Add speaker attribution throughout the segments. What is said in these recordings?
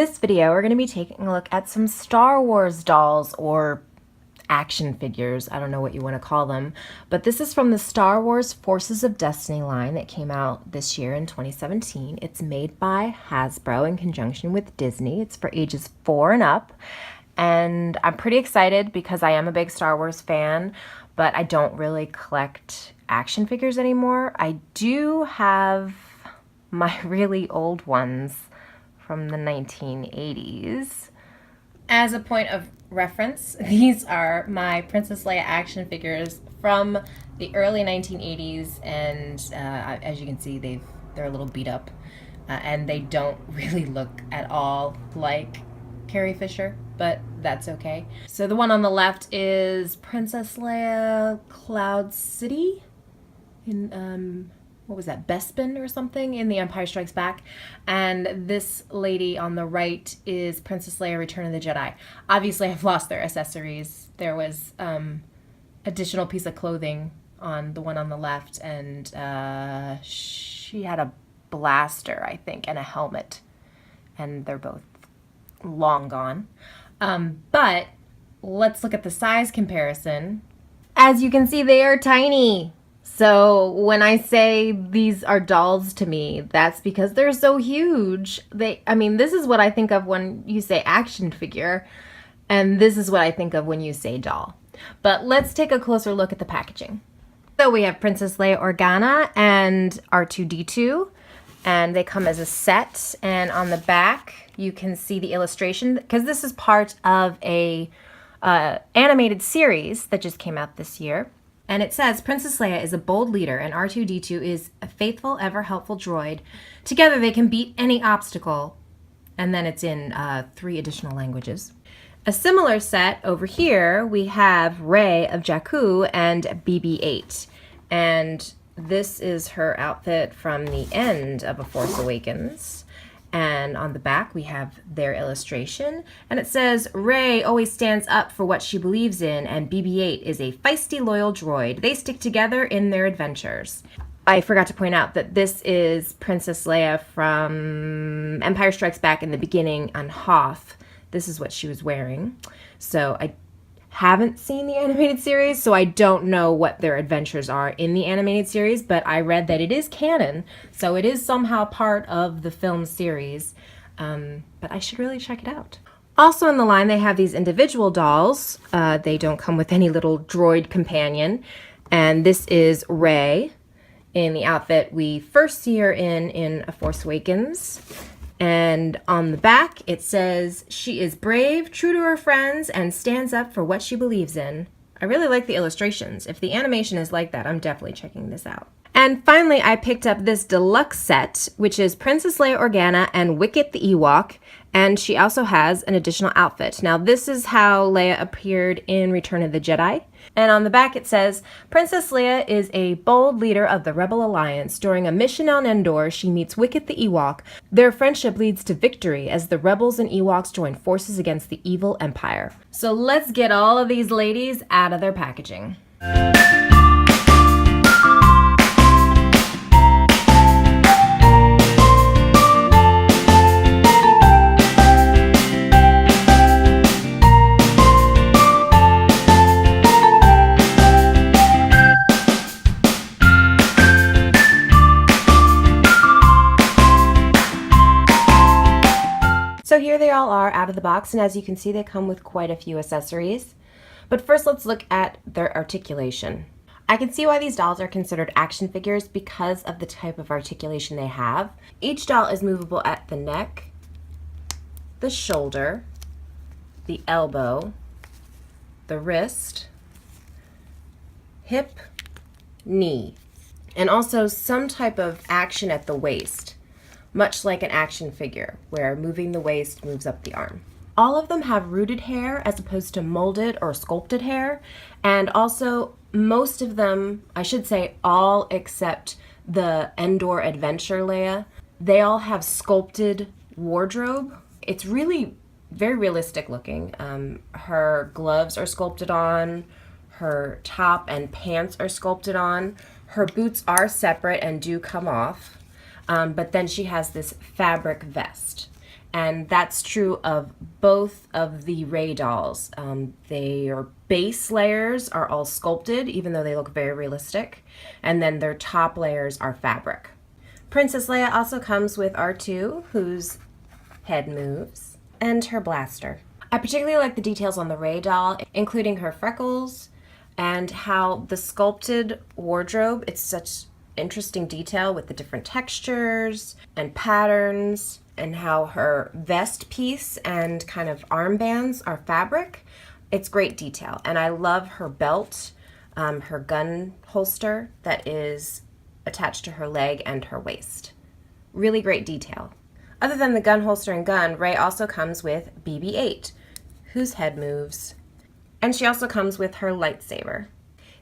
Speaker 1: this video, we're going to be taking a look at some Star Wars dolls or action figures. I don't know what you want to call them, but this is from the Star Wars Forces of Destiny line that came out this year in 2017. It's made by Hasbro in conjunction with Disney. It's for ages 4 and up, and I'm pretty excited because I am a big Star Wars fan, but I don't really collect action figures anymore. I do have my really old ones from the 1980s. As a point of reference, these are my Princess Leia action figures from the early 1980s, and as you can see, they're a little beat up, and they don't really look at all like Carrie Fisher, but that's okay. So the one on the left is Princess Leia Cloud City in what was that, Bespin or something in The Empire Strikes Back. And this lady on the right is Princess Leia Return of the Jedi. Obviously, I've lost their accessories. There was additional piece of clothing on the one on the left, and she had a blaster, I think, and a helmet. And they're both long gone. But let's look at the size comparison. As you can see, they are tiny. So when I say these are dolls to me, that's because they're so huge. This is what I think of when you say action figure, and this is what I think of when you say doll. But let's take a closer look at the packaging. So we have Princess Leia Organa and R2-D2, and they come as a set, and on the back you can see the illustration, because this is part of a animated series that just came out this year. And it says, Princess Leia is a bold leader and R2-D2 is a faithful, ever-helpful droid. Together they can beat any obstacle. And then it's in 3 additional languages. A similar set over here, we have Rey of Jakku and BB-8. And this is her outfit from the end of A Force Awakens. And on the back, we have their illustration. And it says, Rey always stands up for what she believes in, and BB-8 is a feisty, loyal droid. They stick together in their adventures. I forgot to point out that this is Princess Leia from Empire Strikes Back in the beginning on Hoth. This is what she was wearing. So I haven't seen the animated series, so I don't know what their adventures are in the animated series, but I read that it is canon, so it is somehow part of the film series, but I should really check it out. Also in the line, they have these individual dolls. They don't come with any little droid companion, and this is Rey in the outfit we first see her in A Force Awakens. And on the back, it says, she is brave, true to her friends, and stands up for what she believes in. I really like the illustrations. If the animation is like that, I'm definitely checking this out. And finally, I picked up this deluxe set, which is Princess Leia Organa and Wicket the Ewok, and she also has an additional outfit. Now, this is how Leia appeared in Return of the Jedi. And on the back it says, Princess Leia is a bold leader of the Rebel Alliance. During a mission on Endor, she meets Wicket the Ewok. Their friendship leads to victory as the Rebels and Ewoks join forces against the evil Empire. So let's get all of these ladies out of their packaging. So here they all are out of the box, and as you can see, they come with quite a few accessories. But first, let's look at their articulation. I can see why these dolls are considered action figures because of the type of articulation they have. Each doll is movable at the neck, the shoulder, the elbow, the wrist, hip, knee, and also some type of action at the waist, much like an action figure, where moving the waist moves up the arm. All of them have rooted hair as opposed to molded or sculpted hair, and also most of them, I should say all except the Endor Adventure Leia, they all have sculpted wardrobe. It's really very realistic looking. Her gloves are sculpted on, her top and pants are sculpted on, her boots are separate and do come off. But then she has this fabric vest. And that's true of both of the Rey dolls. Their base layers are all sculpted, even though they look very realistic. And then their top layers are fabric. Princess Leia also comes with R2, whose head moves, and her blaster. I particularly like the details on the Rey doll, including her freckles and how the sculpted wardrobe, it's such interesting detail with the different textures and patterns, and how her vest piece and kind of armbands are fabric. It's great detail. And I love her belt, her gun holster that is attached to her leg and her waist. Really great detail. Other than the gun holster and gun, Rey also comes with BB-8, whose head moves. And she also comes with her lightsaber.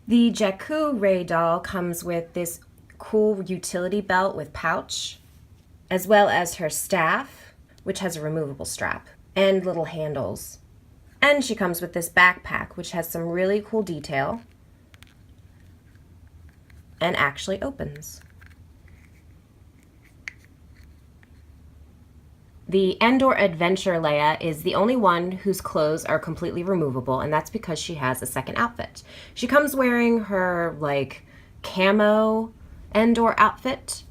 Speaker 1: The Jakku Rey doll comes with this cool utility belt with pouch, as well as her staff, which has a removable strap, and little handles. And she comes with this backpack, which has some really cool detail, and actually opens. The Endor Adventure Leia is the only one whose clothes are completely removable, and that's because she has a second outfit. She comes wearing her, like, camo Endor outfit,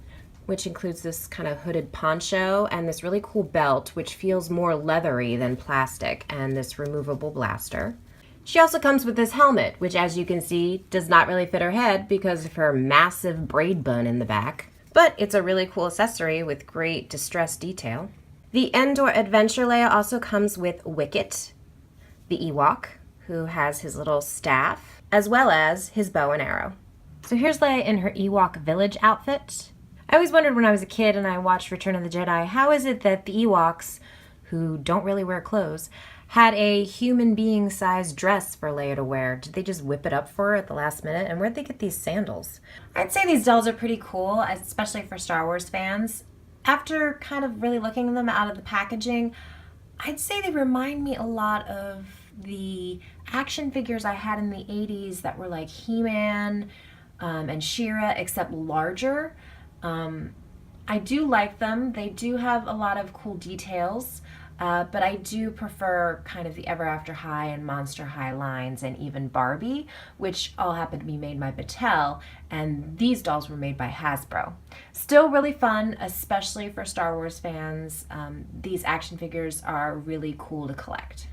Speaker 1: which includes this kind of hooded poncho and this really cool belt, which feels more leathery than plastic, and this removable blaster. She also comes with this helmet, which, as you can see, does not really fit her head because of her massive braid bun in the back, but it's a really cool accessory with great distress detail. The Endor Adventure Leia also comes with Wicket, the Ewok, who has his little staff, as well as his bow and arrow. So here's Leia in her Ewok village outfit. I always wondered when I was a kid and I watched Return of the Jedi, how is it that the Ewoks, who don't really wear clothes, had a human being-sized dress for Leia to wear? Did they just whip it up for her at the last minute? And where'd they get these sandals? I'd say these dolls are pretty cool, especially for Star Wars fans. After kind of really looking at them out of the packaging, I'd say they remind me a lot of the action figures I had in the 80s that were like He-Man and She-Ra, except larger. I do like them. They do have a lot of cool details, but I do prefer kind of the Ever After High and Monster High lines, and even Barbie, which all happen to be made by Mattel, and these dolls were made by Hasbro. Still really fun, especially for Star Wars fans. These action figures are really cool to collect.